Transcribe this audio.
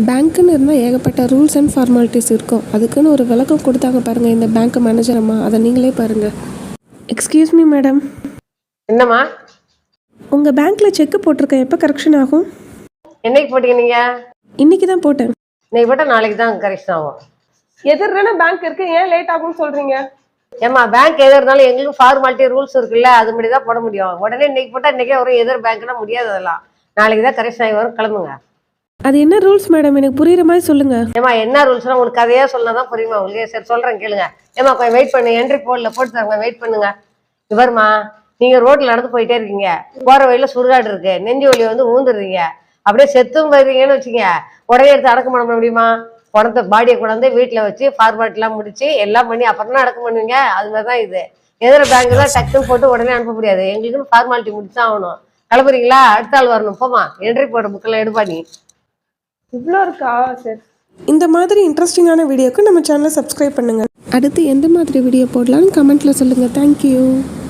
பேங்க்குன்னு இருந்தால் ஏகப்பட்ட rules and formalities இருக்கும். அதுக்குன்னு ஒரு விளக்கம் கொடுத்தாங்க பாருங்கள் இந்த பேங்க் மேனேஜர் அம்மா. அதை நீங்களே பாருங்கள். Excuse me madam. என்னம்மா? உங்கள் பேங்க்கில் செக்கு போட்டிருக்கேன், எப்போ கரெக்ஷன் ஆகும்? என்னைக்கு போட்டீங்க நீங்கள்? இன்றைக்கி தான் போட்டேன். இன்னைக்கு போட்டால் நாளைக்கு தான் கரெக்ஷன் ஆகும். எதிர்தானே பேங்க் இருக்கு, ஏன் லேட் ஆகும்னு சொல்றீங்க? ஏம்மா, பேங்க் எது இருந்தாலும் எங்களுக்கு ஃபார்மாலிட்டி ரூல்ஸ் இருக்குல்ல, அது மட்டும் தான் போட முடியும். உடனே இன்னைக்கு போட்டால் இன்றைக்கே வரும். எதிர் பேங்க்னா முடியாது. அதெல்லாம் நாளைக்கு தான் கரெக்ஷன் ஆகி வரும். கிளம்புங்க. அது என்ன ரூல்ஸ் மேடம், எனக்கு புரியுற மாதிரி சொல்லுங்கள். ஏம்மா, என்ன ரூல்ஸ்னா உங்களுக்கு கதையாக சொன்னா தான் புரியுமா உங்களுக்கு? சரி சொல்கிறேன் கேளுங்க. ஏம்மா, கொஞ்சம் வெயிட் பண்ணு. என்ட்ரி போட்டு தரங்க, வெயிட் பண்ணுங்க. இவருமா, நீங்கள் ரோட்டில் நடந்து போயிட்டே இருக்கீங்க. போகிற வழியில் சுடுகாடு இருக்கு. நெஞ்சு வலி வந்து ஊந்துடுறீங்க. அப்படியே செத்தும் போயிருக்கீங்கன்னு வச்சுங்க. உடனே எடுத்து அடக்கம் பண்ண முடியுமா? பணத்தை பாடியை கொண்டாந்து வீட்டில் வச்சு ஃபார்மாலிட்டிலாம் முடிச்சு எல்லாம் பண்ணி அப்புறம் தான் அடக்கம் பண்ணுவீங்க. அது மாதிரி தான் இது. எதிர பேங்க் தான் டக்குன்னு போட்டு உடனே அனுப்ப முடியாது. எங்களுக்குன்னு ஃபார்மாலிட்டி முடிச்சு தான் ஆகணும். கிளம்புறீங்களா? அடுத்த ஆள் வரணும். போமா, என்ட்ரி போடுற புக்கெல்லாம் எடுப்பா நீ. இவ்வளோ இருக்கா? சரி. இந்த மாதிரி இன்ட்ரெஸ்டிங்கான வீடியோக்கு நம்ம சேனலை சப்ஸ்கிரைப் பண்ணுங்கள். அடுத்து எந்த மாதிரி வீடியோ போடலாம்னு கமெண்ட்டில் சொல்லுங்கள். தேங்க்யூ.